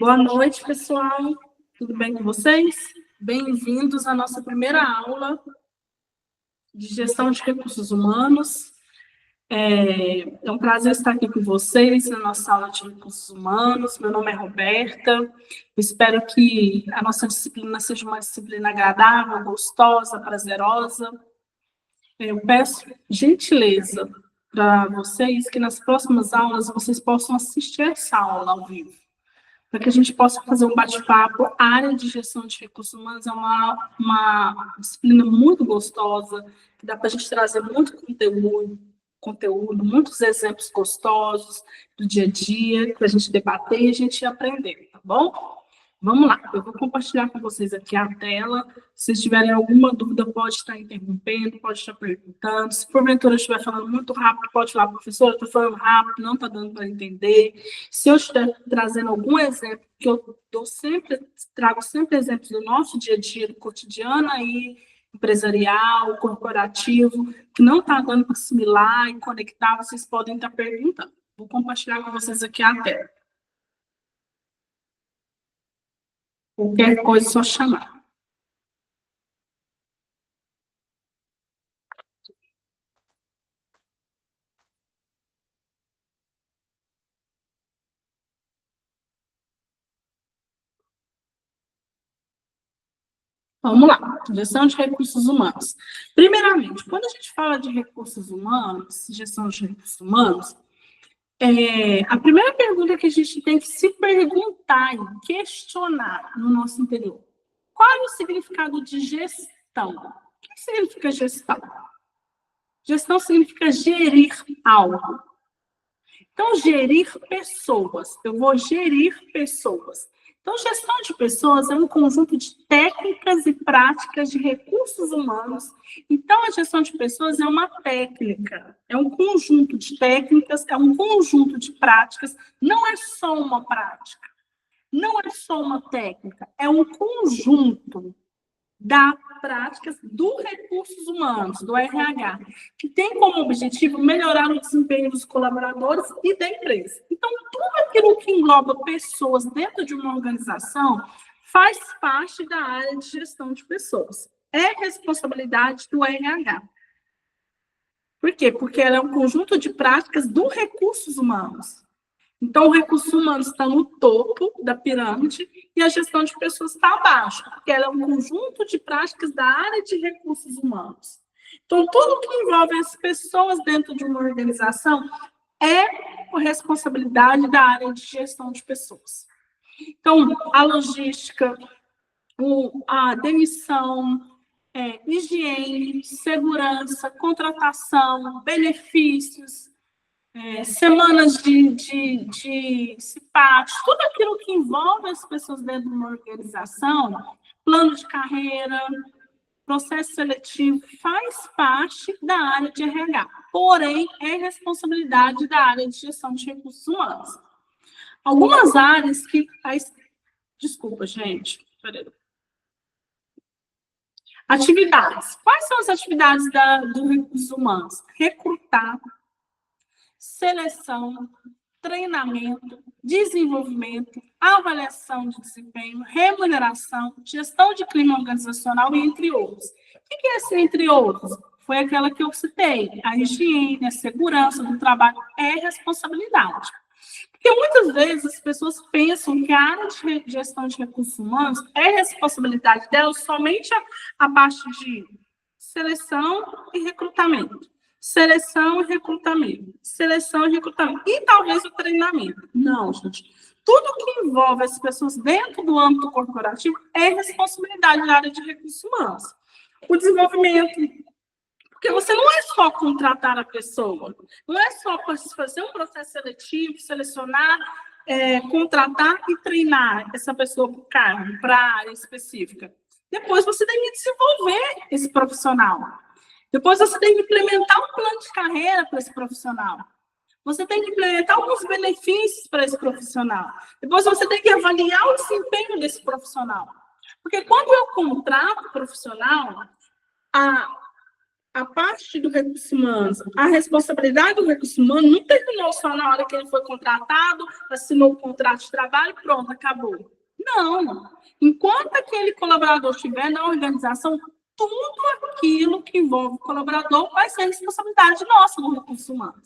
Boa noite, pessoal. Tudo bem com vocês? Bem-vindos à nossa primeira aula de gestão de recursos humanos. É um prazer estar aqui com vocês na nossa aula de recursos humanos. Meu nome é Roberta. Eu espero que a nossa disciplina seja uma disciplina agradável, gostosa, prazerosa. Eu peço gentileza para vocês que nas próximas aulas vocês possam assistir essa aula ao vivo, para que a gente possa fazer um bate-papo. A área de gestão de recursos humanos é uma disciplina muito gostosa, que dá para a gente trazer muito conteúdo, muitos exemplos gostosos do dia a dia, para a gente debater e a gente aprender, tá bom? Vamos lá, eu vou compartilhar com vocês aqui a tela. Se vocês tiverem alguma dúvida, pode estar interrompendo, pode estar perguntando. Se porventura eu estiver falando muito rápido, pode falar, professora, eu estou falando rápido, não está dando para entender. Se eu estiver trazendo algum exemplo, que eu trago sempre exemplos do nosso dia a dia, do cotidiano aí, empresarial, corporativo, que não está dando para assimilar e conectar, vocês podem estar perguntando. Vou compartilhar com vocês aqui a tela. Qualquer coisa, é só chamar. Vamos lá, gestão de recursos humanos. Primeiramente, quando a gente fala de recursos humanos, gestão de recursos humanos, a primeira pergunta que a gente tem que se perguntar e questionar no nosso interior: qual é o significado de gestão? O que significa gestão? Gestão significa gerir algo. Então, gerir pessoas. Eu vou gerir pessoas. Então, gestão de pessoas é um conjunto de técnicas e práticas de recursos humanos. Então, a gestão de pessoas é uma técnica, é um conjunto de técnicas, é um conjunto de práticas, não é só uma prática, não é só uma técnica, é um conjunto das práticas do recursos humanos, do RH, que tem como objetivo melhorar o desempenho dos colaboradores e da empresa. Então, tudo aquilo que engloba pessoas dentro de uma organização faz parte da área de gestão de pessoas. É responsabilidade do RH. Por quê? Porque ela é um conjunto de práticas do recursos humanos. Então, o recurso humano está no topo da pirâmide e a gestão de pessoas está abaixo, porque ela é um conjunto de práticas da área de recursos humanos. Então, tudo que envolve as pessoas dentro de uma organização é responsabilidade da área de gestão de pessoas. Então, a logística, a demissão, higiene, segurança, contratação, benefícios, semanas de CIPAT, tudo aquilo que envolve as pessoas dentro de uma organização, plano de carreira, processo seletivo, faz parte da área de RH, porém, é responsabilidade da área de gestão de recursos humanos. Algumas áreas que... Desculpa, gente. Peraí. Atividades. Quais são as atividades do recursos humanos? Recrutar, seleção, treinamento, desenvolvimento, avaliação de desempenho, remuneração, gestão de clima organizacional, entre outros. O que é esse entre outros? Foi aquela que eu citei. A higiene, a segurança do trabalho é responsabilidade. Porque muitas vezes as pessoas pensam que a área de gestão de recursos humanos é responsabilidade delas somente a parte de seleção e recrutamento. Seleção e recrutamento. Seleção e recrutamento. E talvez o treinamento. Não, gente. Tudo que envolve as pessoas dentro do âmbito corporativo é responsabilidade da área de recursos humanos. O desenvolvimento. Porque você não é só contratar a pessoa. Não é só fazer um processo seletivo, selecionar, contratar e treinar essa pessoa para o cargo, para a área específica. Depois você tem que desenvolver esse profissional. Depois você tem que implementar um plano de carreira para esse profissional. Você tem que implementar alguns benefícios para esse profissional. Depois você tem que avaliar o desempenho desse profissional. Porque quando eu contrato o profissional, a parte do recurso humano, a responsabilidade do recurso humano não terminou só na hora que ele foi contratado, assinou o contrato de trabalho e pronto, acabou. Não. Enquanto aquele colaborador estiver na organização, tudo aquilo que envolve o colaborador vai ser responsabilidade nossa no recurso humano.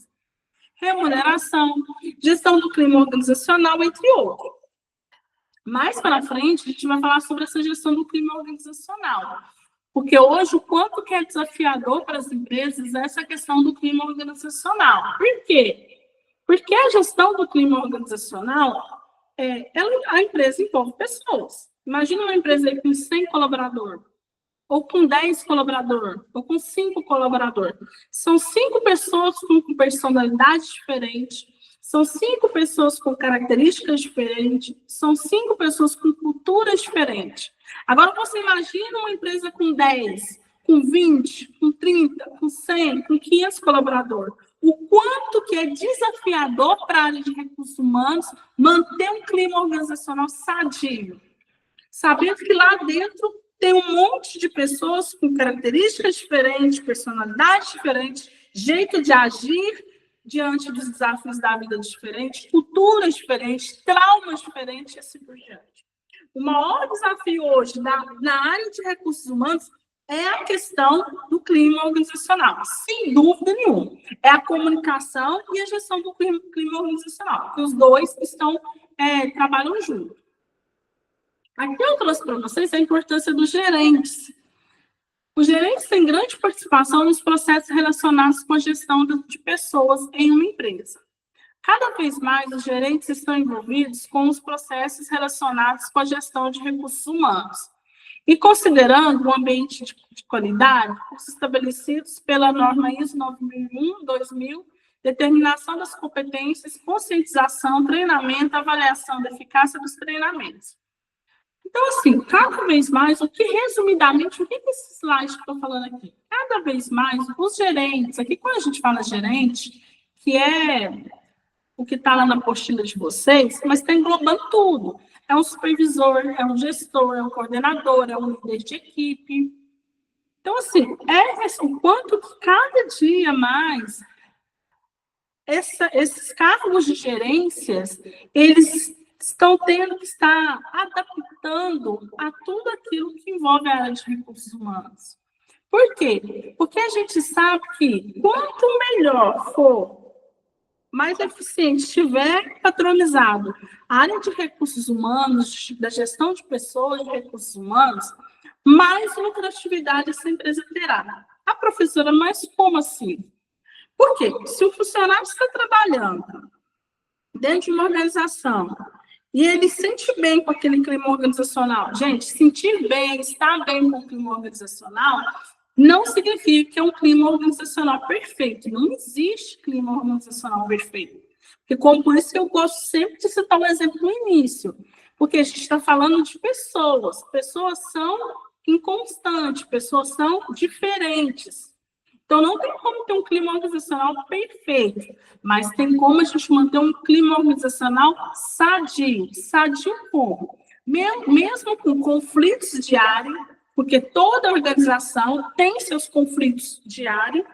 Remuneração, gestão do clima organizacional, entre outros. Mais para frente, a gente vai falar sobre essa gestão do clima organizacional. Porque hoje, o quanto que é desafiador para as empresas é essa questão do clima organizacional. Por quê? Porque a gestão do clima organizacional, a empresa envolve pessoas. Imagina uma empresa aí com 100 colaboradores, ou com 10 colaboradores, ou com 5 colaboradores. São 5 pessoas com personalidades diferentes, são 5 pessoas com características diferentes, são 5 pessoas com culturas diferentes. Agora, você imagina uma empresa com 10, com 20, com 30, com 100, com 500 colaboradores. O quanto que é desafiador para a área de recursos humanos manter um clima organizacional sadio. Sabendo que lá dentro tem um monte de pessoas com características diferentes, personalidades diferentes, jeito de agir diante dos desafios da vida diferentes, culturas diferentes, traumas diferentes e assim por diante. O maior desafio hoje na área de recursos humanos é a questão do clima organizacional, sem dúvida nenhuma. É a comunicação e a gestão do clima organizacional, que os dois trabalham juntos. Aqui eu trouxe para vocês a importância dos gerentes. Os gerentes têm grande participação nos processos relacionados com a gestão de pessoas em uma empresa. Cada vez mais, os gerentes estão envolvidos com os processos relacionados com a gestão de recursos humanos. E considerando o ambiente de qualidade, os estabelecidos pela norma ISO 9001-2000, determinação das competências, conscientização, treinamento, avaliação da eficácia dos treinamentos. Então, assim, cada vez mais, resumidamente, o que é esse slide que eu estou falando aqui? Cada vez mais, os gerentes, aqui quando a gente fala gerente, que é o que está lá na apostila de vocês, mas está englobando tudo. É um supervisor, é um gestor, é um coordenador, é um líder de equipe. Então, assim, o quanto que cada dia mais esses cargos de gerências, eles estão tendo que estar adaptando a tudo aquilo que envolve a área de recursos humanos. Por quê? Porque a gente sabe que quanto melhor for, mais eficiente estiver patronizado a área de recursos humanos, da gestão de pessoas de recursos humanos, mais lucratividade essa empresa terá. A professora, mas como assim? Por quê? Se o funcionário está trabalhando dentro de uma organização e ele sente bem com aquele clima organizacional, gente, sentir bem, estar bem com o clima organizacional, não significa que é um clima organizacional perfeito. Não existe clima organizacional perfeito. Porque, por isso que eu gosto sempre de citar um exemplo no início. Porque a gente está falando de pessoas. Pessoas são inconstantes, pessoas são diferentes. Então, não tem como ter um clima organizacional perfeito, mas tem como a gente manter um clima organizacional sadio. Sadio como? Mesmo com conflitos diários, porque toda organização tem seus conflitos diários.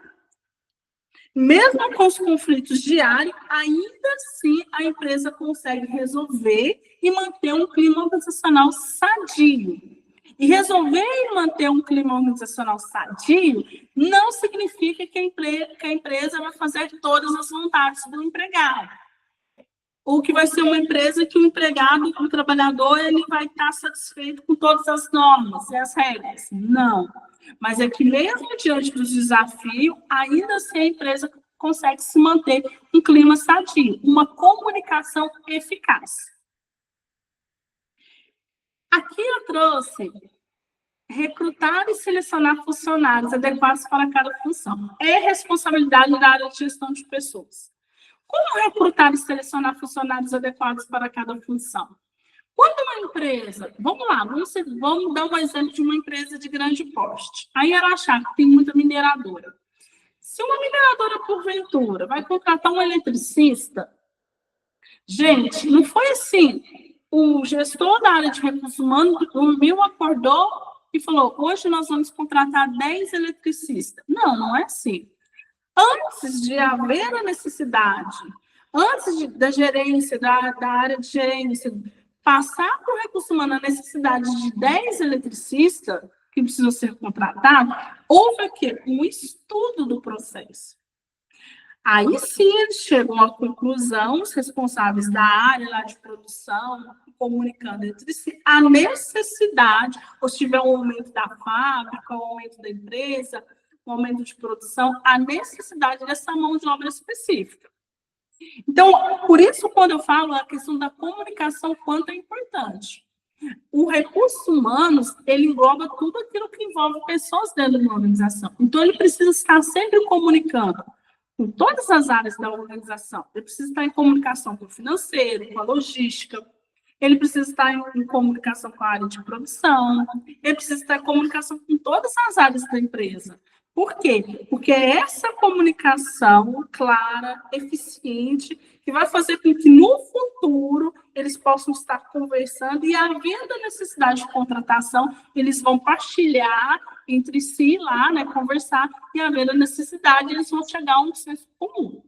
Mesmo com os conflitos diários, ainda assim a empresa consegue resolver e manter um clima organizacional sadio. E resolver e manter um clima organizacional sadio não significa que a empresa vai fazer todas as vontades do empregado. Ou que vai ser uma empresa que o empregado, o trabalhador, ele vai estar satisfeito com todas as normas e as regras. Não. Mas é que mesmo diante dos desafios, ainda assim a empresa consegue se manter um clima sadio, uma comunicação eficaz. Aqui eu trouxe recrutar e selecionar funcionários adequados para cada função. É responsabilidade da área de gestão de pessoas. Como recrutar e selecionar funcionários adequados para cada função? Quando uma empresa, vamos lá, vamos dar um exemplo de uma empresa de grande porte. Aí ela achar que tem muita mineradora. Se uma mineradora, porventura, vai contratar um eletricista, gente, não foi assim. O gestor da área de recursos humanos dormiu, acordou e falou, hoje nós vamos contratar 10 eletricistas. Não, não é assim. Antes de haver a necessidade, antes da gerência, da área de gerência, passar para o recurso humano a necessidade de 10 eletricistas que precisam ser contratados, houve aqui um estudo do processo. Aí sim eles chegam à conclusão, os responsáveis da área lá de produção, comunicando entre si, a necessidade, ou se tiver um aumento da fábrica, um aumento da empresa, um aumento de produção, a necessidade dessa mão de obra específica. Então, por isso, quando eu falo a questão da comunicação, quanto é importante. O recurso humanos, ele engloba tudo aquilo que envolve pessoas dentro de uma organização. Então, ele precisa estar sempre comunicando com todas as áreas da organização. Ele precisa estar em comunicação com o financeiro, com a logística, ele precisa estar em comunicação com a área de produção, ele precisa estar em comunicação com todas as áreas da empresa. Por quê? Porque é essa comunicação clara, eficiente, que vai fazer com que no futuro eles possam estar conversando e, havendo a necessidade de contratação, eles vão partilhar entre si lá, né, conversar, e, havendo a necessidade, eles vão chegar a um senso comum.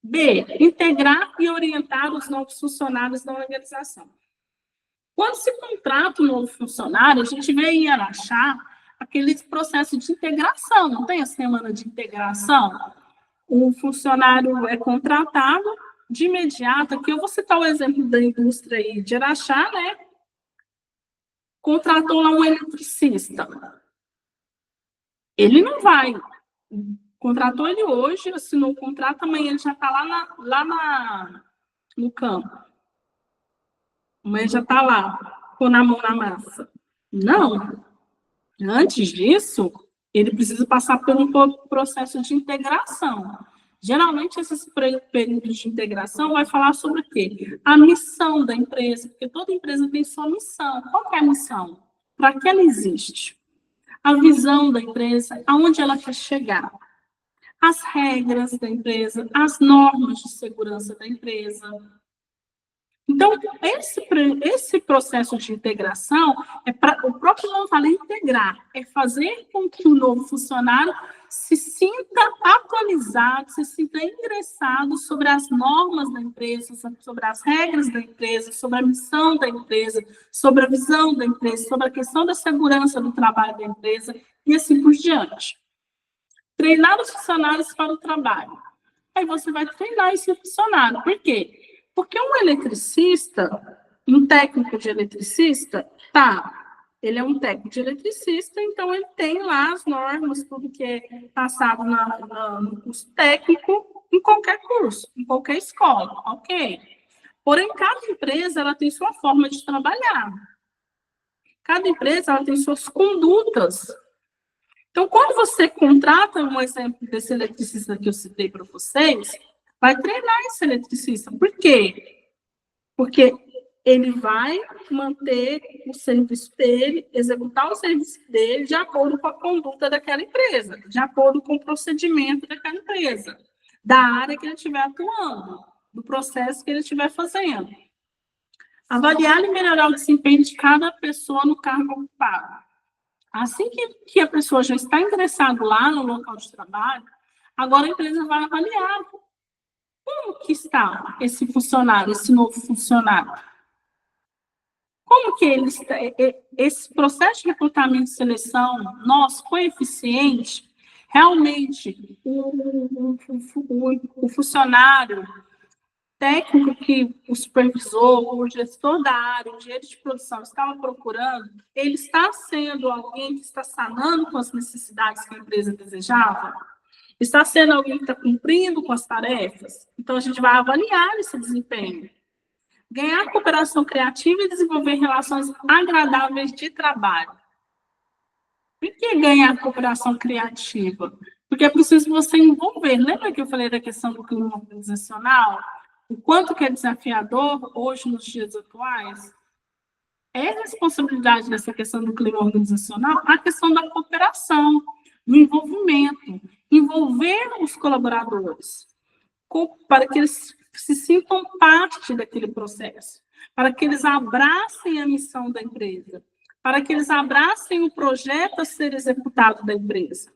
B, integrar e orientar os novos funcionários da organização. Quando se contrata um novo funcionário, a gente vê em Araxá aquele processo de integração, não tem a semana de integração? O funcionário é contratado de imediato, aqui eu vou citar o exemplo da indústria aí de Araxá, né? Contratou lá um eletricista. Ele não vai. Contratou ele hoje, assinou o contrato, amanhã ele já está no campo. Amanhã já está lá, com a mão na massa. Não. Antes disso, ele precisa passar por um processo de integração. Geralmente, esses períodos de integração vai falar sobre o quê? A missão da empresa, porque toda empresa tem sua missão. Qual é a missão? Para que ela existe? A visão da empresa, aonde ela quer chegar. As regras da empresa, as normas de segurança da empresa. Então, esse processo de integração, o próprio nome fala integrar, é fazer com que o novo funcionário se sinta atualizado, se sinta ingressado sobre as normas da empresa, sobre as regras da empresa, sobre a missão da empresa, sobre a visão da empresa, sobre a questão da segurança do trabalho da empresa e assim por diante. Treinar os funcionários para o trabalho. Aí você vai treinar esse funcionário. Por quê? Porque um eletricista, um técnico de eletricista, ele é um técnico de eletricista, então ele tem lá as normas, tudo que é passado no curso técnico, em qualquer curso, em qualquer escola, ok? Porém, cada empresa ela tem sua forma de trabalhar. Cada empresa ela tem suas condutas. Então, quando você contrata um exemplo desse eletricista que eu citei para vocês, vai treinar esse eletricista. Por quê? Porque ele vai manter o serviço dele, executar o serviço dele de acordo com a conduta daquela empresa, de acordo com o procedimento daquela empresa, da área que ele estiver atuando, do processo que ele estiver fazendo. Avaliar e melhorar o desempenho de cada pessoa no cargo ocupado. Assim que a pessoa já está ingressada lá no local de trabalho, agora a empresa vai avaliar como que está esse funcionário, esse novo funcionário. Como que ele está, esse processo de recrutamento e seleção nosso foi eficiente? Realmente, o funcionário técnico que o supervisor, o gestor da área, o engenheiro de produção estava procurando, ele está sendo alguém que está sanando com as necessidades que a empresa desejava? Está sendo alguém que está cumprindo com as tarefas? Então, a gente vai avaliar esse desempenho. Ganhar cooperação criativa e desenvolver relações agradáveis de trabalho. Por que ganhar cooperação criativa? Porque é preciso você envolver. Lembra que eu falei da questão do clima organizacional? O quanto que é desafiador hoje, nos dias atuais? É responsabilidade dessa questão do clima organizacional a questão da cooperação, do envolvimento. Envolver os colaboradores para que eles se sintam parte daquele processo, para que eles abracem a missão da empresa, para que eles abracem o projeto a ser executado da empresa.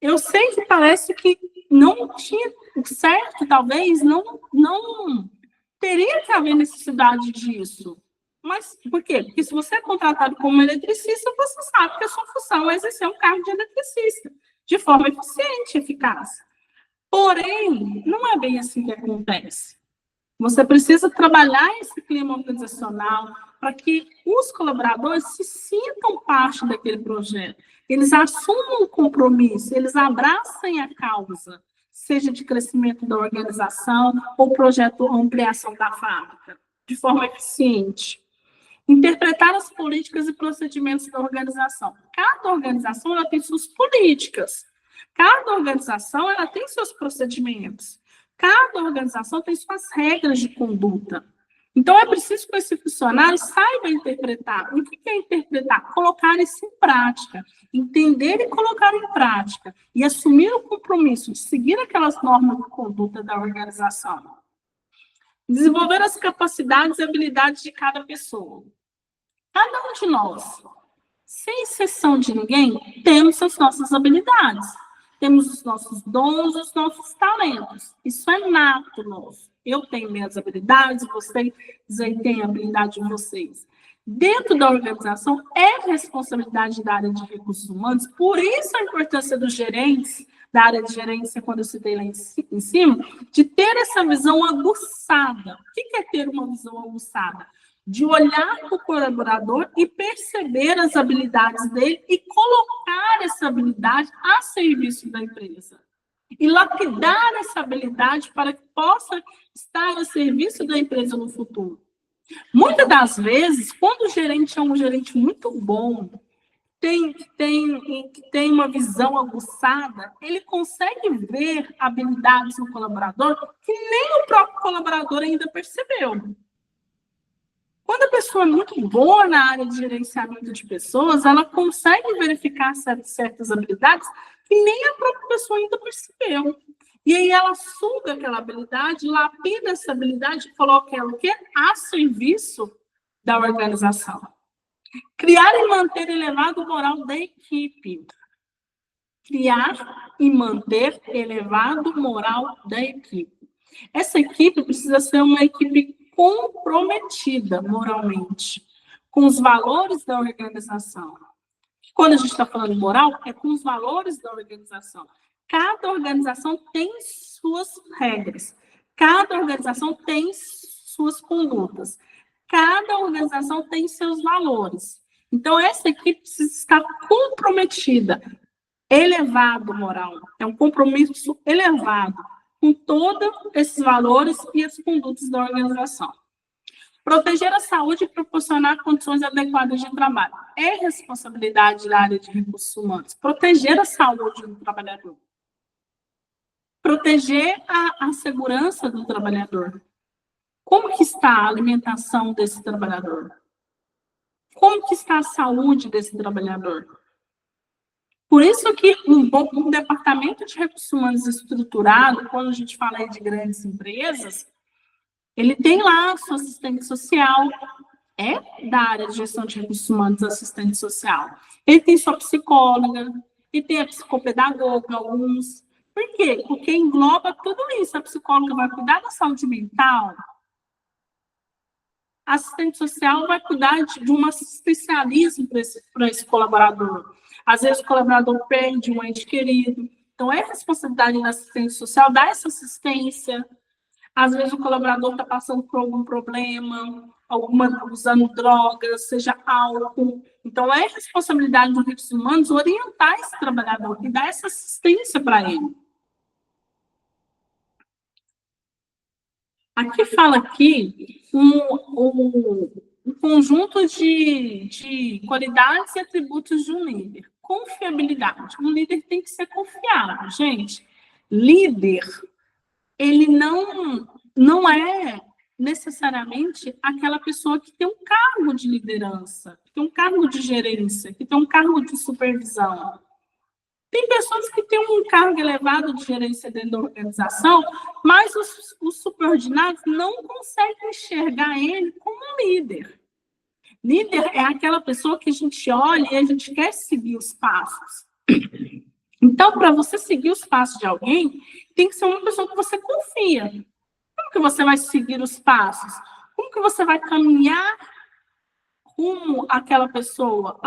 Eu sei que parece que não tinha certo, talvez, não teria que haver necessidade disso. Mas por quê? Porque se você é contratado como eletricista, você sabe que a sua função é exercer um cargo de eletricista, de forma eficiente e eficaz. Porém, não é bem assim que acontece. Você precisa trabalhar esse clima organizacional para que os colaboradores se sintam parte daquele projeto. Eles assumam o compromisso, eles abracem a causa, seja de crescimento da organização ou projeto de ampliação da fábrica, de forma eficiente. Interpretar as políticas e procedimentos da organização. Cada organização ela tem suas políticas. Cada organização ela tem seus procedimentos. Cada organização tem suas regras de conduta. Então, é preciso que esse funcionário saiba interpretar. O que é interpretar? Colocar isso em prática. Entender e colocar em prática. E assumir o compromisso de seguir aquelas normas de conduta da organização. Desenvolver as capacidades e habilidades de cada pessoa. Cada um de nós, sem exceção de ninguém, temos as nossas habilidades. Temos os nossos dons, os nossos talentos. Isso é nato nosso. Eu tenho minhas habilidades, vocês têm a habilidade de vocês. Dentro da organização, é responsabilidade da área de recursos humanos, por isso a importância dos gerentes, da área de gerência, quando eu citei lá em cima, de ter essa visão aguçada. O que é ter uma visão aguçada? De olhar para o colaborador e perceber as habilidades dele e colocar essa habilidade a serviço da empresa. E lapidar essa habilidade para que possa estar a serviço da empresa no futuro. Muitas das vezes, quando o gerente é um gerente muito bom, tem uma visão aguçada, ele consegue ver habilidades no colaborador que nem o próprio colaborador ainda percebeu. Quando a pessoa é muito boa na área de gerenciamento de pessoas, ela consegue verificar certas habilidades que nem a própria pessoa ainda percebeu. E aí ela suga aquela habilidade, lapida essa habilidade e coloca ela o quê? A serviço da organização. Criar e manter elevado moral da equipe. Criar e manter elevado moral da equipe. Essa equipe precisa ser uma equipe comprometida moralmente com os valores da organização. Quando a gente está falando moral, é com os valores da organização. Cada organização tem suas regras, cada organização tem suas condutas, cada organização tem seus valores. Então, essa equipe precisa estar comprometida, elevado moral, é um compromisso elevado com todos esses valores e as condutas da organização. Proteger a saúde e proporcionar condições adequadas de trabalho. É responsabilidade da área de recursos humanos. Proteger a saúde do trabalhador. Proteger a segurança do trabalhador. Como que está a alimentação desse trabalhador? Como que está a saúde desse trabalhador? Por isso que um departamento de recursos humanos estruturado, quando a gente fala aí de grandes empresas, ele tem lá a sua assistente social, é da área de gestão de recursos humanos, assistente social. Ele tem sua psicóloga, ele tem a psicopedagoga, alguns. Por quê? Porque engloba tudo isso. A psicóloga vai cuidar da saúde mental, a assistente social vai cuidar de um assistencialismo para esse colaborador. Às vezes o colaborador perde um ente querido. Então, é responsabilidade da assistente social dar essa assistência. Às vezes o colaborador está passando por algum problema, usando drogas, seja álcool. Então, é responsabilidade dos recursos humanos orientar esse trabalhador e dar essa assistência para ele. Aqui fala aqui um conjunto de qualidades e atributos de um líder. Confiabilidade. Um líder tem que ser confiável, gente. Líder, ele não é necessariamente aquela pessoa que tem um cargo de liderança, que tem um cargo de gerência, que tem um cargo de supervisão. Tem pessoas que têm um cargo elevado de gerência dentro da organização, mas os subordinados não conseguem enxergar ele como um líder. Líder é aquela pessoa que a gente olha e a gente quer seguir os passos. Então, para você seguir os passos de alguém, tem que ser uma pessoa que você confia. Como que você vai seguir os passos? Como que você vai caminhar rumo àquela pessoa,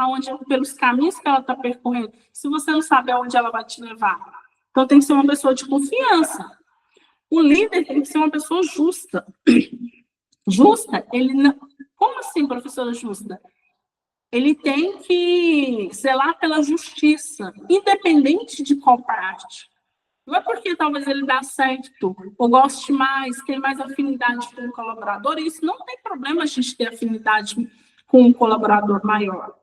pelos caminhos que ela está percorrendo, se você não sabe aonde ela vai te levar? Então, tem que ser uma pessoa de confiança. O líder tem que ser uma pessoa justa. Justa, ele não... Como assim, professora justa? Ele tem que zelar pela justiça, independente de qual parte. Não é porque talvez ele dá certo, ou goste mais, tem mais afinidade com o colaborador, e isso não tem problema a gente ter afinidade com um colaborador maior.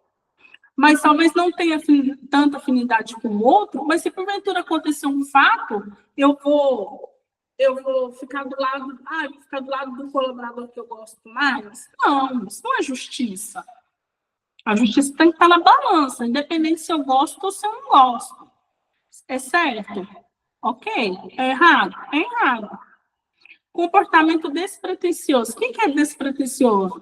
Mas talvez não tenha tanta afinidade com o outro, mas se porventura acontecer um fato, eu vou ficar do lado, vou ficar do lado do colaborador que eu gosto mais. Não, isso não é justiça. A justiça tem que estar na balança, independente se eu gosto ou se eu não gosto. É certo? Ok. É errado? É errado. Comportamento despretensioso. Quem que é despretensioso?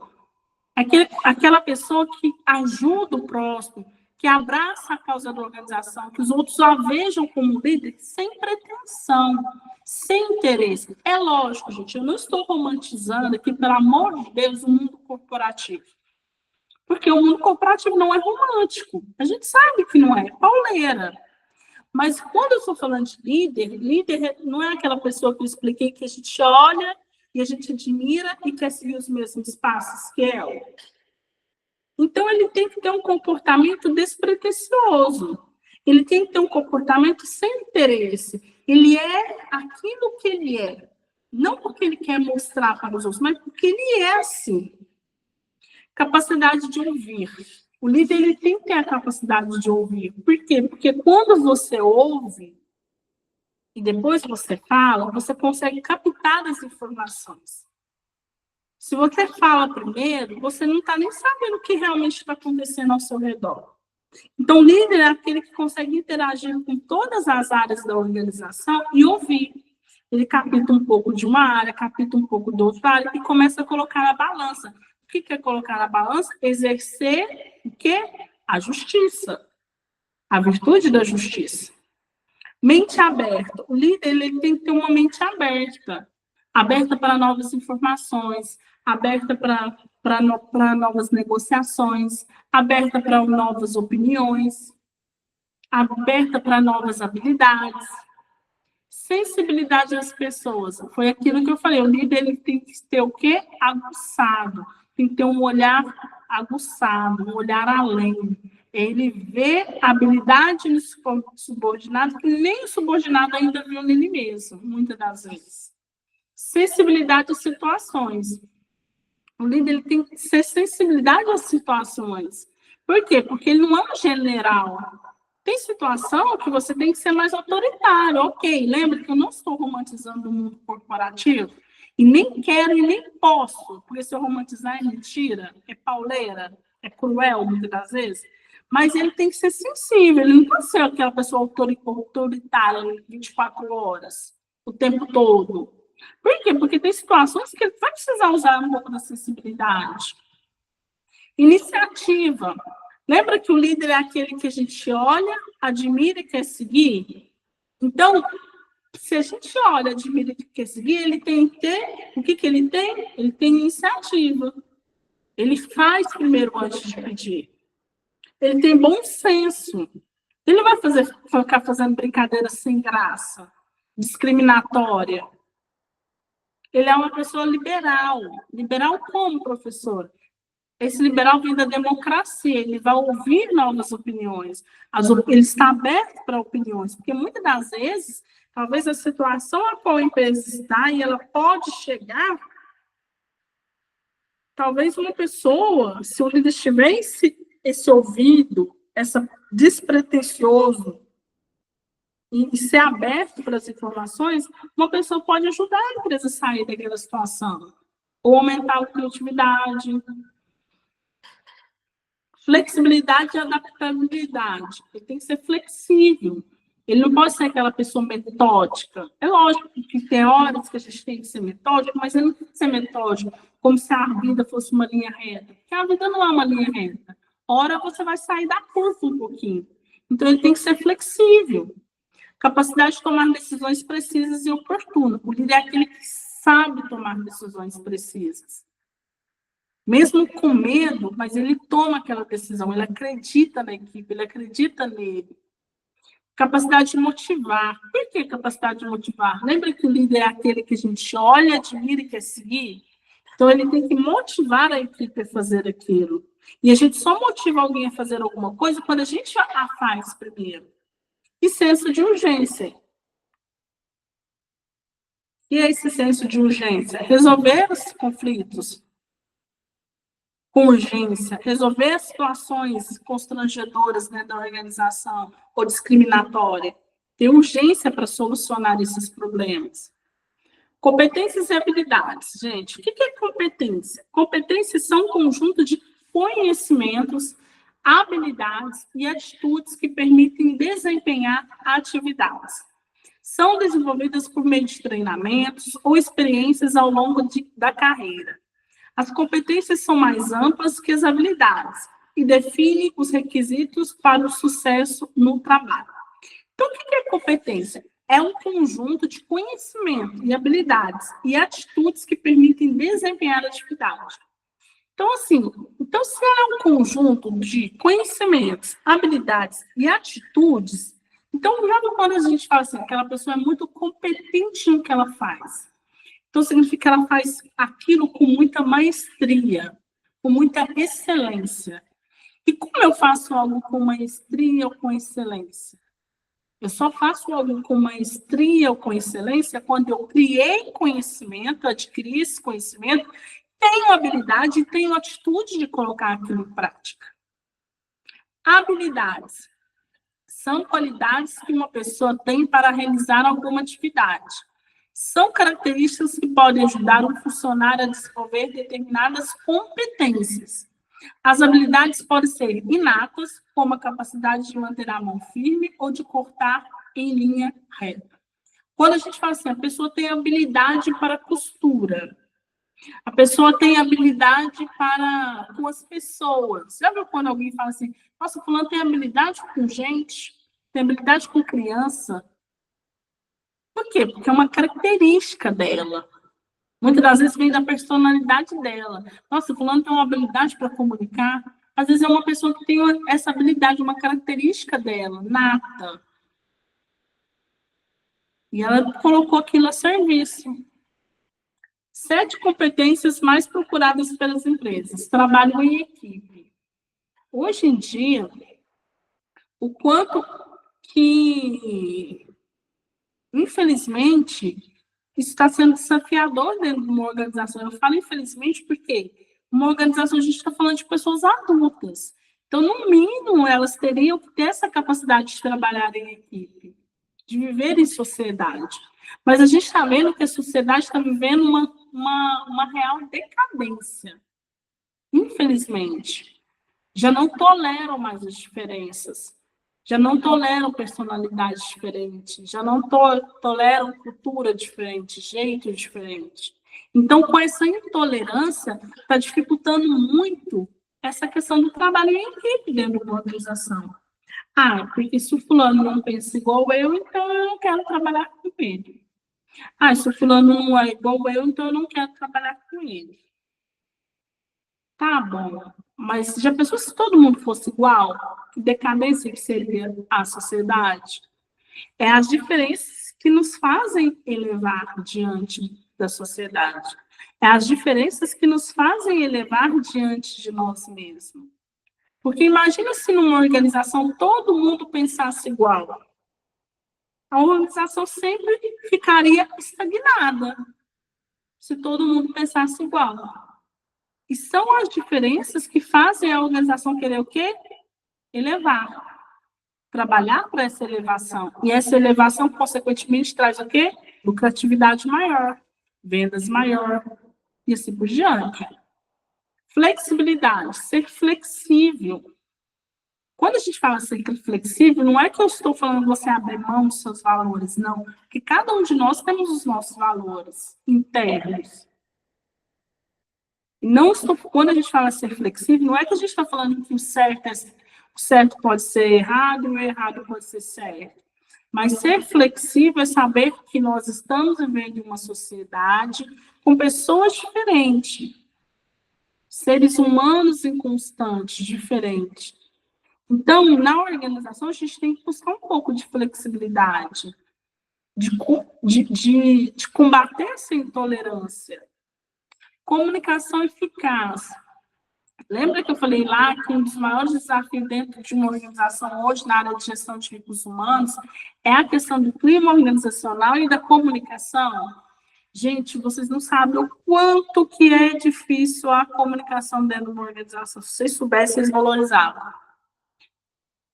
Aquela pessoa que ajuda o próximo, que abraça a causa da organização, que os outros a vejam como líder, sem pretensão, sem interesse. É lógico, gente, eu não estou romantizando aqui, pelo amor de Deus, o mundo corporativo. Porque o mundo corporativo não é romântico. A gente sabe que não é, pauleira. Mas quando eu estou falando de líder não é aquela pessoa que eu expliquei que a gente olha e a gente admira e quer seguir os mesmos passos que ela. Então, ele tem que ter um comportamento despretensioso. Ele tem que ter um comportamento sem interesse. Ele é aquilo que ele é. Não porque ele quer mostrar para os outros, mas porque ele é assim. Capacidade de ouvir. O líder ele tem que ter a capacidade de ouvir. Por quê? Porque quando você ouve e depois você fala, você consegue captar as informações. Se você fala primeiro, você não está nem sabendo o que realmente está acontecendo ao seu redor. Então, o líder é aquele que consegue interagir com todas as áreas da organização e ouvir. Ele capta um pouco de uma área, capta um pouco de outra área e começa a colocar na balança. O que é colocar na balança? Exercer o quê? A justiça. A virtude da justiça. Mente aberta. O líder ele tem que ter uma mente aberta. Aberta para novas informações, aberta para novas negociações, aberta para novas opiniões, aberta para novas habilidades. Sensibilidade às pessoas. Foi aquilo que eu falei. O líder ele tem que ter o quê? Aguçado. Tem que ter um olhar aguçado, um olhar além. Ele vê a habilidade no subordinado que nem o subordinado ainda viu nele mesmo, muitas das vezes. Sensibilidade às situações. O líder ele tem que ter sensibilidade às situações. Por quê? Porque ele não é um general. Tem situação que você tem que ser mais autoritário. Ok, lembra que eu não estou romantizando o mundo corporativo? E nem quero e nem posso, porque se eu romantizar é mentira, é pauleira, é cruel, muitas das vezes. Mas ele tem que ser sensível, ele não pode ser aquela pessoa autoritária 24 horas, o tempo todo. Por quê? Porque tem situações que ele vai precisar usar um pouco da sensibilidade. Iniciativa. Lembra que o líder é aquele que a gente olha, admira e quer seguir? Então, se a gente olha, admira e quer seguir, ele tem que ter... O que ele tem? Ele tem iniciativa. Ele faz primeiro antes de pedir. Ele tem bom senso. Ele não vai ficar fazendo brincadeira sem graça, discriminatória. Ele é uma pessoa liberal. Liberal como, professor? Esse liberal vem da democracia, ele vai ouvir novas opiniões, ele está aberto para opiniões, porque muitas das vezes, talvez a situação a qual a empresa está, e ela pode chegar, talvez uma pessoa, se o líder tiver esse ouvido, essa despretensioso, e ser aberto para as informações, uma pessoa pode ajudar a empresa a sair daquela situação, ou aumentar a produtividade. Flexibilidade e adaptabilidade. Ele tem que ser flexível. Ele não pode ser aquela pessoa metódica. É lógico que tem horas que a gente tem que ser metódico, mas ele não tem que ser metódico como se a vida fosse uma linha reta. Porque a vida não é uma linha reta. Ora, você vai sair da curva um pouquinho. Então, ele tem que ser flexível. Capacidade de tomar decisões precisas e oportunas. O líder é aquele que sabe tomar decisões precisas. Mesmo com medo, mas ele toma aquela decisão, ele acredita na equipe, ele acredita nele. Capacidade de motivar. Por que capacidade de motivar? Lembra que o líder é aquele que a gente olha, admira e quer seguir? Então, ele tem que motivar a equipe a fazer aquilo. E a gente só motiva alguém a fazer alguma coisa quando a gente a faz primeiro. E senso de urgência. E é esse senso de urgência? Resolver os conflitos com urgência, resolver as situações constrangedoras dentro da organização ou discriminatória, ter urgência para solucionar esses problemas. Competências e habilidades. Gente, o que é competência? Competências são um conjunto de conhecimentos, habilidades e atitudes que permitem desempenhar atividades. São desenvolvidas por meio de treinamentos ou experiências ao longo da carreira. As competências são mais amplas que as habilidades e definem os requisitos para o sucesso no trabalho. Então, o que é competência? É um conjunto de conhecimento e habilidades e atitudes que permitem desempenhar a atividade. Então, assim, se é um conjunto de conhecimentos, habilidades e atitudes, então, já quando a gente fala assim, aquela pessoa é muito competente no que ela faz. Então, significa que ela faz aquilo com muita maestria, com muita excelência. E como eu faço algo com maestria ou com excelência? Eu só faço algo com maestria ou com excelência quando eu criei conhecimento, adquiri esse conhecimento, tenho habilidade e tenho atitude de colocar aquilo em prática. Habilidades são qualidades que uma pessoa tem para realizar alguma atividade. São características que podem ajudar um funcionário a desenvolver determinadas competências. As habilidades podem ser inatas, como a capacidade de manter a mão firme ou de cortar em linha reta. Quando a gente fala assim, a pessoa tem habilidade para costura, a pessoa tem habilidade com as pessoas. Já viu quando alguém fala assim, nossa, fulano tem habilidade com gente, tem habilidade com criança? Por quê? Porque é uma característica dela. Muitas das vezes vem da personalidade dela. Nossa, fulano tem uma habilidade para comunicar. Às vezes é uma pessoa que tem essa habilidade, uma característica dela, nata. E ela colocou aquilo a serviço. 7 competências mais procuradas pelas empresas. Trabalho em equipe. Hoje em dia, o quanto que, infelizmente, isso está sendo desafiador dentro de uma organização. Eu falo infelizmente porque uma organização, a gente está falando de pessoas adultas. Então, no mínimo, elas teriam que ter essa capacidade de trabalhar em equipe, de viver em sociedade. Mas a gente está vendo que a sociedade está vivendo uma real decadência. Infelizmente. Já não toleram mais as diferenças. Já não toleram personalidades diferentes, já não toleram cultura diferente, jeito diferente. Então, com essa intolerância, está dificultando muito essa questão do trabalho em equipe dentro da organização. Ah, porque se o fulano não pensa igual eu, então eu não quero trabalhar com ele. Ah, se o fulano não é igual eu, então eu não quero trabalhar com ele. Tá bom, mas já pensou se todo mundo fosse igual? Que decadência que seria a sociedade? É as diferenças que nos fazem elevar diante da sociedade. É as diferenças que nos fazem elevar diante de nós mesmos. Porque imagina se numa organização todo mundo pensasse igual. A organização sempre ficaria estagnada se todo mundo pensasse igual. E são as diferenças que fazem a organização querer o quê? Elevar. Trabalhar para essa elevação. E essa elevação, consequentemente, traz o quê? Lucratividade maior, vendas maior, e assim por diante. Flexibilidade, ser flexível. Quando a gente fala ser flexível, não é que eu estou falando você abrir mão dos seus valores, não. Porque cada um de nós temos os nossos valores internos. Não estou, quando a gente fala ser flexível, não é que a gente está falando que o certo pode ser errado e o errado pode ser certo. Mas ser flexível é saber que nós estamos vivendo em uma sociedade com pessoas diferentes, seres humanos inconstantes, diferentes. Então, na organização, a gente tem que buscar um pouco de flexibilidade, de combater essa intolerância. Comunicação eficaz. Lembra que eu falei lá que um dos maiores desafios dentro de uma organização hoje na área de gestão de recursos humanos é a questão do clima organizacional e da comunicação? Gente, vocês não sabem o quanto que é difícil a comunicação dentro de uma organização. Se vocês soubessem, vocês valorizavam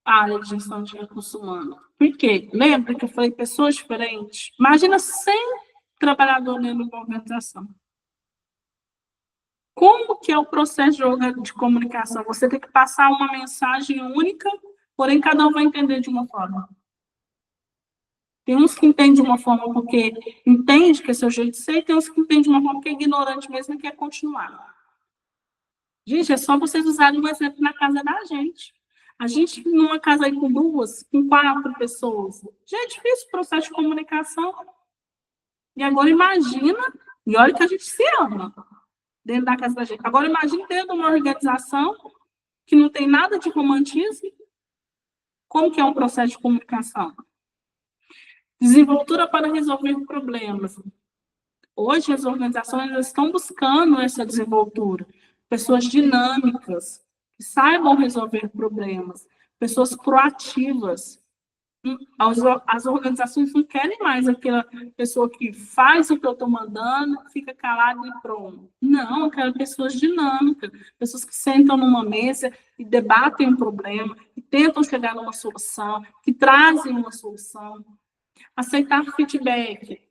a área de gestão de recursos humanos. Por quê? Lembra que eu falei pessoas diferentes? Imagina 100 trabalhadores dentro de uma organização. Como que é o processo de comunicação? Você tem que passar uma mensagem única, porém cada um vai entender de uma forma. Tem uns que entendem de uma forma porque entende que é seu jeito de ser, e tem uns que entendem de uma forma que é ignorante mesmo e quer continuar. Gente, é só vocês usarem um exemplo na casa da gente. A gente, numa casa aí com 2, com 4 pessoas, já é difícil o processo de comunicação. E agora imagina, e olha que a gente se ama dentro da casa da gente. Agora imagine dentro de uma organização que não tem nada de romantismo, como que é um processo de comunicação? Desenvoltura para resolver problemas. Hoje as organizações estão buscando essa desenvoltura. Pessoas dinâmicas, que saibam resolver problemas, pessoas proativas. As organizações não querem mais aquela pessoa que faz o que eu estou mandando, fica calada e pronto. Não, eu quero pessoas dinâmicas, pessoas que sentam numa mesa e debatem um problema, que tentam chegar numa solução, que trazem uma solução. Aceitar feedback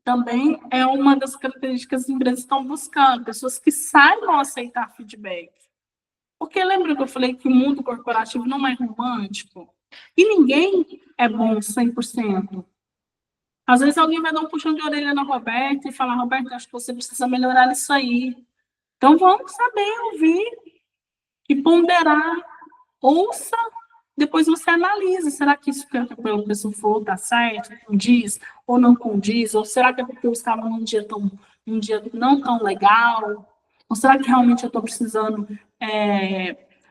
também é uma das características que as empresas estão buscando, pessoas que saibam aceitar feedback. Porque lembra que eu falei que o mundo corporativo não é romântico? E ninguém é bom 100%. Às vezes alguém vai dar um puxão de orelha na Roberta e falar, Roberta, acho que você precisa melhorar nisso aí. Então vamos saber ouvir e ponderar. Ouça, depois você analisa. Será que isso que a pessoa falou está certo, condiz ou não condiz? Ou será que é porque eu estava num dia não tão legal? Ou será que realmente eu estou precisando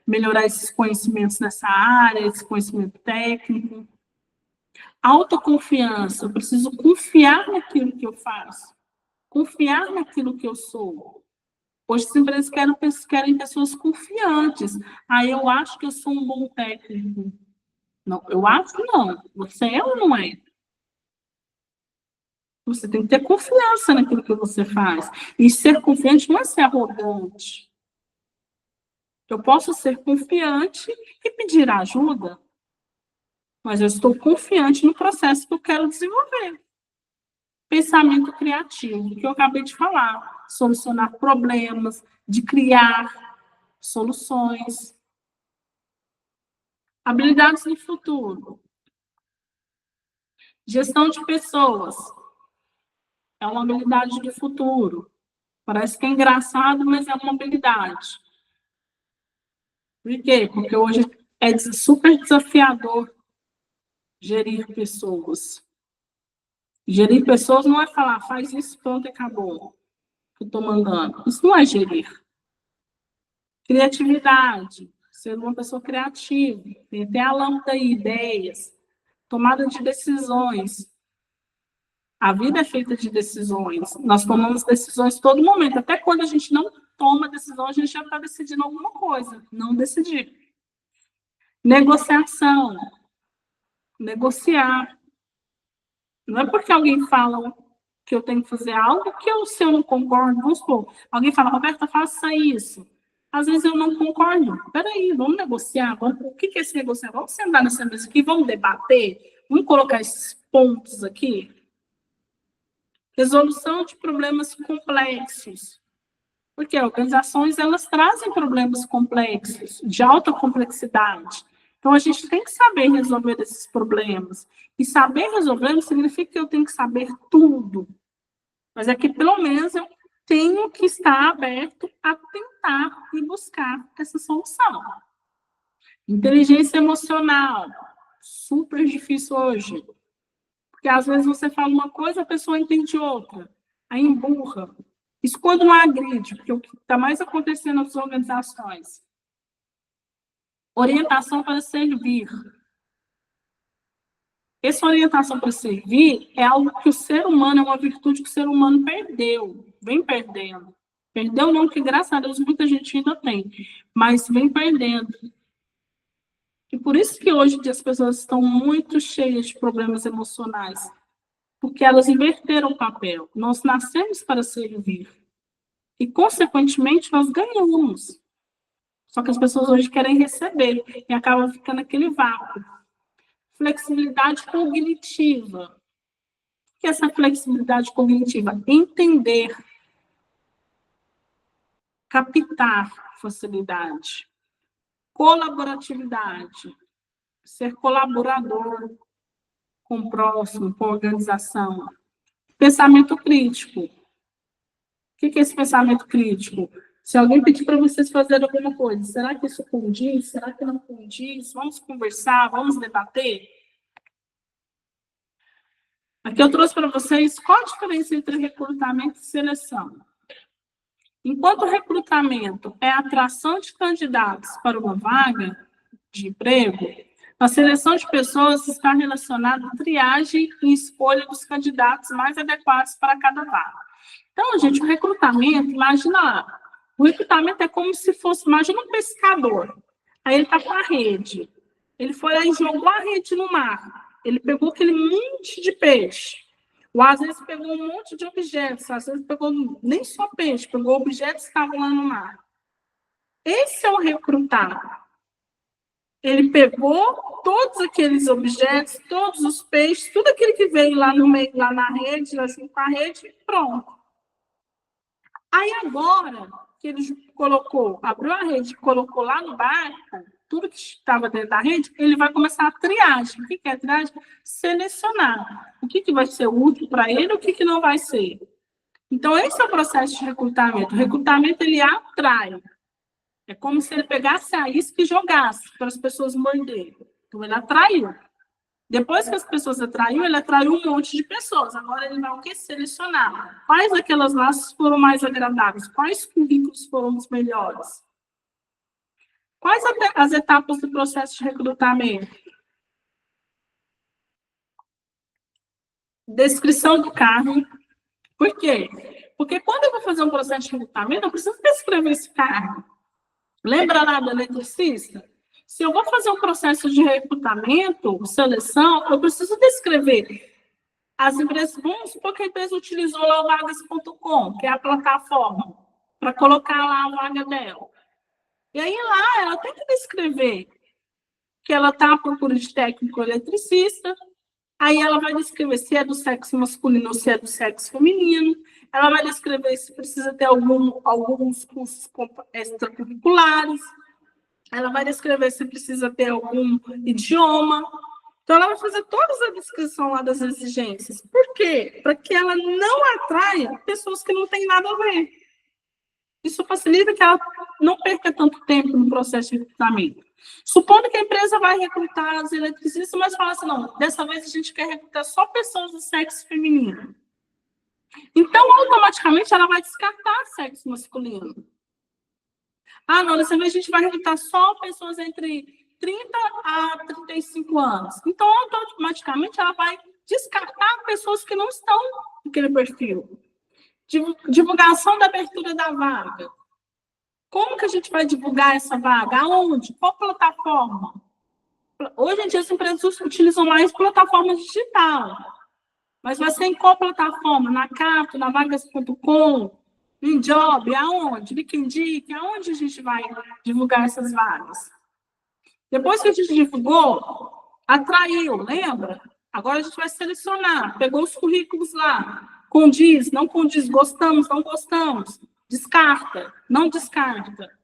melhorar esses conhecimentos nessa área, esse conhecimento técnico? Autoconfiança, eu preciso confiar naquilo que eu faço, confiar naquilo que eu sou. Hoje as empresas querem pessoas confiantes. Eu acho que eu sou um bom técnico. Não, eu acho não. Você é ou não é? Você tem que ter confiança naquilo que você faz. E ser confiante não é ser arrogante. Eu posso ser confiante e pedir ajuda, mas eu estou confiante no processo que eu quero desenvolver. Pensamento criativo, que eu acabei de falar. Solucionar problemas, de criar soluções. Habilidades do futuro. Gestão de pessoas. É uma habilidade do futuro. Parece que é engraçado, mas é uma habilidade. Por quê? Porque hoje é super desafiador gerir pessoas. Gerir pessoas não é falar, faz isso, pronto, e acabou. Que eu estou mandando. Isso não é gerir. Criatividade. Ser uma pessoa criativa. Ter a lâmpada e ideias. Tomada de decisões. A vida é feita de decisões. Nós tomamos decisões todo momento. Até quando a gente não toma decisão, a gente já está decidindo alguma coisa. Não decidir. Negociação. Negociar. Não é porque alguém fala que eu tenho que fazer algo que se eu não concordo, vamos supor, alguém fala, Roberta, faça isso. Às vezes eu não concordo. Peraí, vamos negociar. O que é esse negociar? Vamos sentar nessa mesa aqui, vamos debater, vamos colocar esses pontos aqui. Resolução de problemas complexos. Porque organizações, elas trazem problemas complexos, de alta complexidade. Então, a gente tem que saber resolver esses problemas. E saber resolver não significa que eu tenho que saber tudo. Mas é que, pelo menos, eu tenho que estar aberto a tentar e buscar essa solução. Inteligência emocional, super difícil hoje. Porque, às vezes, você fala uma coisa, a pessoa entende outra. Aí emburra. Isso quando não agride, porque o que está mais acontecendo nas organizações. Orientação para servir. Essa orientação para servir é algo que o ser humano, é uma virtude que o ser humano perdeu, vem perdendo. Perdeu não, que graças a Deus muita gente ainda tem, mas vem perdendo. E por isso que hoje as pessoas estão muito cheias de problemas emocionais, porque elas inverteram o papel. Nós nascemos para servir. E, consequentemente, nós ganhamos. Só que as pessoas hoje querem receber e acaba ficando aquele vácuo. Flexibilidade cognitiva. O que é essa flexibilidade cognitiva? Entender, captar facilidade, colaboratividade, ser colaborador com o próximo, com a organização. Pensamento crítico. O que é esse pensamento crítico? Se alguém pedir para vocês fazerem alguma coisa, será que isso condiz? Será que não condiz? Vamos conversar, vamos debater? Aqui eu trouxe para vocês qual a diferença entre recrutamento e seleção. Enquanto o recrutamento é a atração de candidatos para uma vaga de emprego, a seleção de pessoas está relacionada à triagem e escolha dos candidatos mais adequados para cada vaga. Então, gente, o recrutamento, imagina lá, o recrutamento é como se fosse, imagina um pescador, aí ele está com a rede, ele foi lá e jogou a rede no mar, ele pegou aquele monte de peixe, ou às vezes pegou um monte de objetos, às vezes pegou nem só peixe, pegou objetos que estavam lá no mar. Esse é o recrutar. Ele pegou todos aqueles objetos, todos os peixes, tudo aquilo que veio lá no meio, lá na rede, lá junto com a rede, pronto. Aí agora que ele colocou, abriu a rede, colocou lá no barco, tudo que estava dentro da rede, ele vai começar a triagem. O que é a triagem? Selecionar. O que vai ser útil para ele, o que não vai ser. Então, esse é o processo de recrutamento. O recrutamento, ele atrai. É como se ele pegasse a isca e jogasse para as pessoas morderem. Então, ele atraiu. Depois que as pessoas atraiu, ele atraiu um monte de pessoas. Agora ele vai o quê? Selecionar. Quais daquelas laços foram mais agradáveis? Quais currículos foram os melhores? Quais as etapas do processo de recrutamento? Descrição do cargo. Por quê? Porque quando eu vou fazer um processo de recrutamento, eu preciso descrever esse cargo. Lembra lá do eletricista? Se eu vou fazer um processo de recrutamento, seleção, eu preciso descrever. As empresas, vamos supor que a empresa utilizou lá o vagas.com, que é a plataforma, para colocar lá a vaga dela. E aí lá ela tem que descrever que ela está à procura de técnico eletricista, aí ela vai descrever se é do sexo masculino ou se é do sexo feminino, ela vai descrever se precisa ter alguns cursos extracurriculares, ela vai descrever se precisa ter algum idioma. Então, ela vai fazer toda a descrição lá das exigências. Por quê? Para que ela não atraia pessoas que não têm nada a ver. Isso facilita que ela não perca tanto tempo no processo de recrutamento. Supondo que a empresa vai recrutar as eletricistas, mas fala assim, não, dessa vez a gente quer recrutar só pessoas do sexo feminino. Então, automaticamente, ela vai descartar sexo masculino. Ah, não, dessa vez a gente vai recrutar só pessoas entre 30 a 35 anos. Então, automaticamente, ela vai descartar pessoas que não estão naquele perfil. Divulgação da abertura da vaga. Como que a gente vai divulgar essa vaga? Aonde? Qual plataforma? Hoje em dia, as empresas utilizam mais plataforma digital. Mas vai ser em qual plataforma? Na Cato, na vagas.com, em Job, aonde? LinkedIn, aonde a gente vai divulgar essas vagas? Depois que a gente divulgou, atraiu, lembra? Agora a gente vai selecionar, pegou os currículos lá, condiz, não condiz, gostamos, não gostamos. Descarta, não descarta.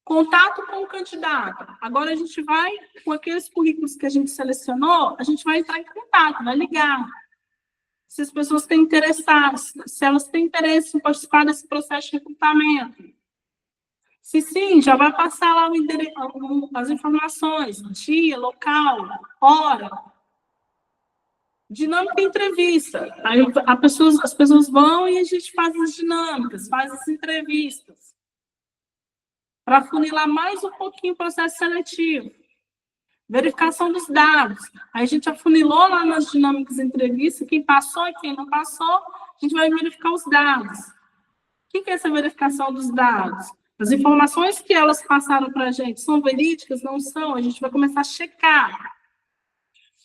Contato com o candidato. Agora a gente vai, com aqueles currículos que a gente selecionou, a gente vai entrar em contato, vai ligar. Se as pessoas têm interessadas, se elas têm interesse em participar desse processo de recrutamento. Se sim, já vai passar lá as informações, dia, local, hora. Dinâmica entrevista. Aí as pessoas vão e a gente faz as dinâmicas, faz as entrevistas. Para funilar mais um pouquinho o processo seletivo. Verificação dos dados. Aí a gente afunilou lá nas dinâmicas de entrevista, quem passou e quem não passou, a gente vai verificar os dados. O que é essa verificação dos dados? As informações que elas passaram para a gente são verídicas? Não são? A gente vai começar a checar.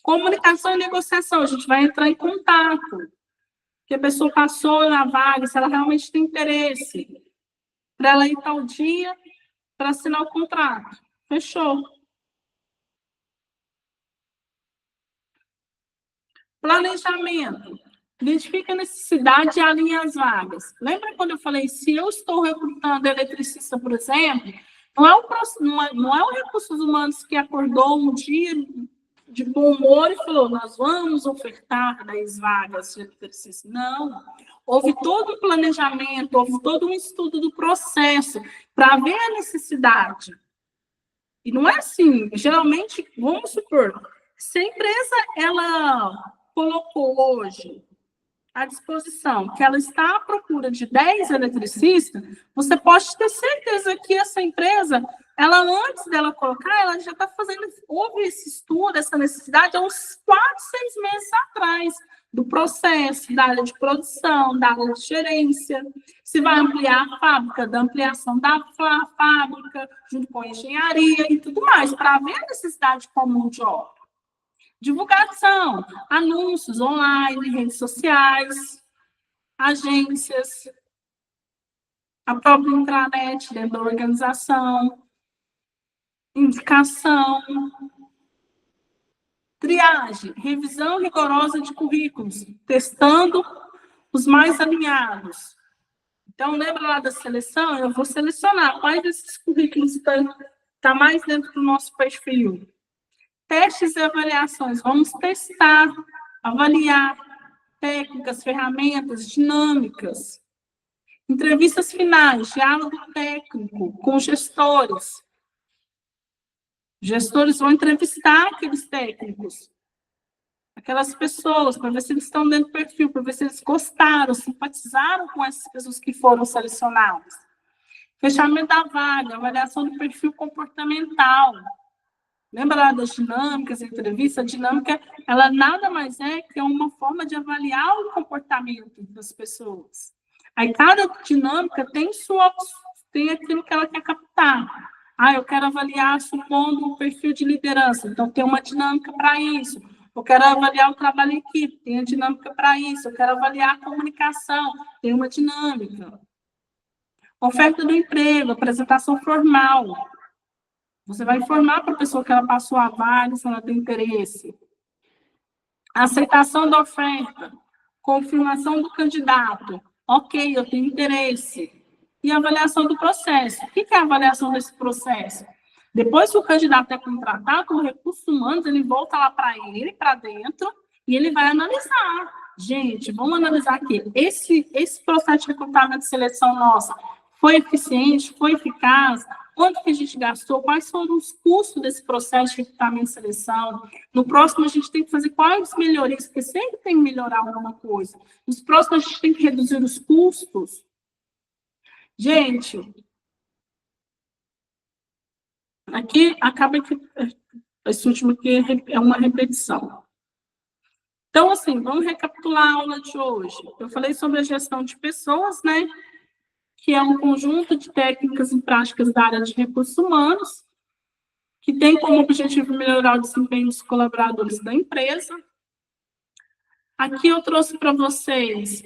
Comunicação e negociação, a gente vai entrar em contato. Que a pessoa passou na vaga, se ela realmente tem interesse. Para ela ir tal dia, para assinar o contrato. Fechou. Planejamento. Identifica a necessidade e alinha as vagas. Lembra quando eu falei, se eu estou recrutando eletricista, por exemplo, não é o Recursos Humanos que acordou um dia de bom humor e falou, nós vamos ofertar 10 vagas de eletricista. Não. Houve todo um planejamento, houve todo um estudo do processo para ver a necessidade. E não é assim. Geralmente, vamos supor, se a empresa ela colocou hoje à disposição que ela está à procura de 10 eletricistas, você pode ter certeza que essa empresa, ela antes dela colocar, ela já está fazendo, houve esse estudo, essa necessidade há uns 4, 6 meses atrás, do processo, da área de produção, da área de gerência, se vai ampliar a fábrica, da ampliação da fábrica, junto com a engenharia e tudo mais, para ver a necessidade comum de obra. Divulgação, anúncios online, redes sociais, agências, a própria intranet dentro da organização, indicação, triagem, revisão rigorosa de currículos, testando os mais alinhados. Então, lembra lá da seleção? Eu vou selecionar quais desses currículos estão mais dentro do nosso perfil. Testes e avaliações. Vamos testar, avaliar técnicas, ferramentas, dinâmicas. Entrevistas finais, diálogo técnico com gestores. Gestores vão entrevistar aqueles técnicos, aquelas pessoas, para ver se eles estão dentro do perfil, para ver se eles gostaram, simpatizaram com essas pessoas que foram selecionadas. Fechamento da vaga, avaliação do perfil comportamental. Lembra lá das dinâmicas, entrevista? A dinâmica, ela nada mais é que uma forma de avaliar o comportamento das pessoas. Aí cada dinâmica tem aquilo que ela quer captar. Eu quero avaliar, supondo, o perfil de liderança. Então, tem uma dinâmica para isso. Eu quero avaliar o trabalho em equipe. Tem a dinâmica para isso. Eu quero avaliar a comunicação. Tem uma dinâmica. Oferta do emprego, apresentação formal. Você vai informar para a pessoa que ela passou a vaga, se ela tem interesse. Aceitação da oferta. Confirmação do candidato. Ok, eu tenho interesse. E a avaliação do processo. O que é a avaliação desse processo? Depois que o candidato é contratado, o Recursos Humanos, ele volta lá para ele, para dentro, e ele vai analisar. Gente, vamos analisar aqui. Esse processo de recrutamento e seleção nossa foi eficiente, foi eficaz? Quanto que a gente gastou? Quais foram os custos desse processo de recrutamento e seleção? No próximo, a gente tem que fazer quais melhorias, porque sempre tem que melhorar alguma coisa. Nos próximos, a gente tem que reduzir os custos. Gente, aqui acaba que esse último aqui é uma repetição. Então, assim, vamos recapitular a aula de hoje. Eu falei sobre a gestão de pessoas, né? Que é um conjunto de técnicas e práticas da área de recursos humanos, que tem como objetivo melhorar o desempenho dos colaboradores da empresa. Aqui eu trouxe para vocês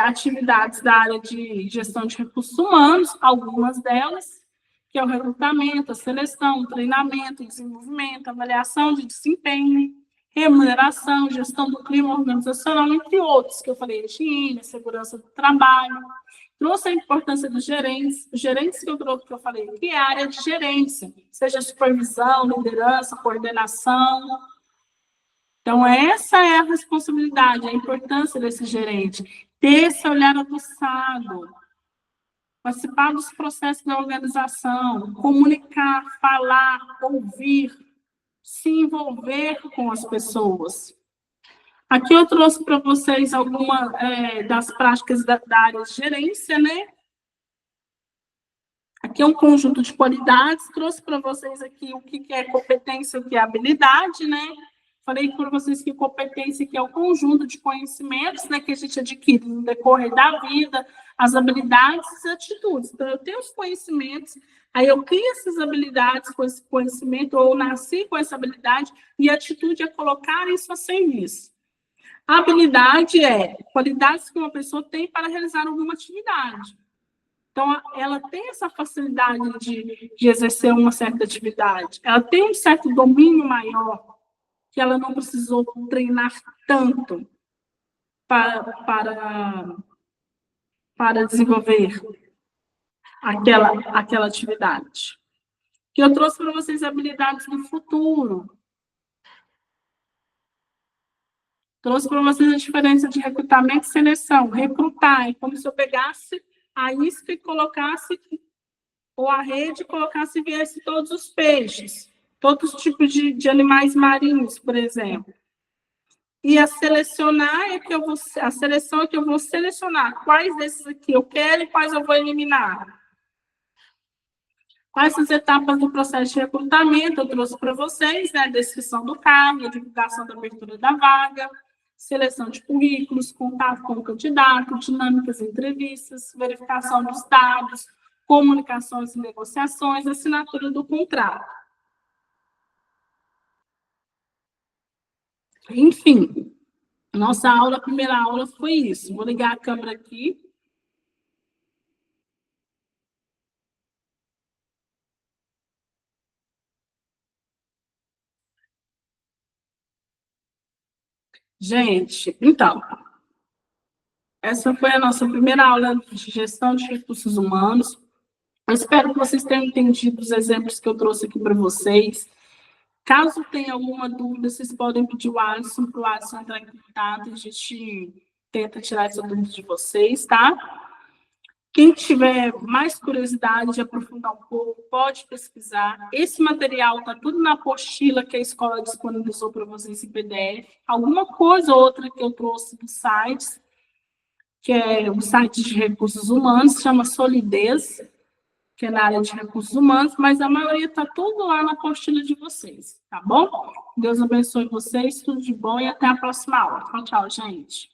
atividades da área de gestão de recursos humanos, algumas delas, que é o recrutamento, a seleção, o treinamento, o desenvolvimento, a avaliação de desempenho, remuneração, gestão do clima organizacional, entre outros, que eu falei, higiene, segurança do trabalho. Trouxe a importância dos gerentes que eu falei, que é a área de gerência, seja supervisão, liderança, coordenação. Então, essa é a responsabilidade, a importância desse gerente, ter esse olhar aguçado, participar dos processos da organização, comunicar, falar, ouvir, se envolver com as pessoas. Aqui eu trouxe para vocês algumas das práticas da área de gerência, né? Aqui é um conjunto de qualidades, trouxe para vocês aqui o que é competência e o que é habilidade, né? Falei para vocês que competência que é o conjunto de conhecimentos, né, que a gente adquire no decorrer da vida, as habilidades e as atitudes. Então, eu tenho os conhecimentos, aí eu crio essas habilidades com esse conhecimento, ou nasci com essa habilidade, e a atitude é colocar isso a serviço. A habilidade é qualidades que uma pessoa tem para realizar alguma atividade. Então, ela tem essa facilidade de exercer uma certa atividade. Ela tem um certo domínio maior, que ela não precisou treinar tanto para desenvolver aquela atividade. Que eu trouxe para vocês habilidades do futuro. Trouxe para vocês a diferença de recrutamento e seleção. Recrutar é como se eu pegasse a isca e colocasse, ou a rede, e colocasse e viesse todos os peixes, todos os tipos de animais marinhos, por exemplo. E a selecionar é que a seleção é que eu vou selecionar quais desses aqui eu quero e quais eu vou eliminar. Quais as etapas do processo de recrutamento eu trouxe para vocês, né? A descrição do cargo, a divulgação da abertura da vaga, seleção de currículos, contato com o candidato, dinâmicas e entrevistas, verificação dos dados, comunicações e negociações, assinatura do contrato. Enfim, nossa aula, a primeira aula foi isso. Vou ligar a câmera aqui. Gente, então, essa foi a nossa primeira aula de gestão de recursos humanos. Eu espero que vocês tenham entendido os exemplos que eu trouxe aqui para vocês. Caso tenha alguma dúvida, vocês podem pedir o Alisson, para o Alisson entrar em contato e a gente tenta tirar essa dúvida de vocês, tá? Quem tiver mais curiosidade de aprofundar um pouco, pode pesquisar. Esse material está tudo na apostila que a escola disponibilizou para vocês em PDF. Alguma coisa ou outra que eu trouxe dos sites, que é o site de recursos humanos, chama Solidez, que é na área de recursos humanos, mas a maioria está tudo lá na apostila de vocês, tá bom? Deus abençoe vocês, tudo de bom e até a próxima aula. Tchau, tchau, gente.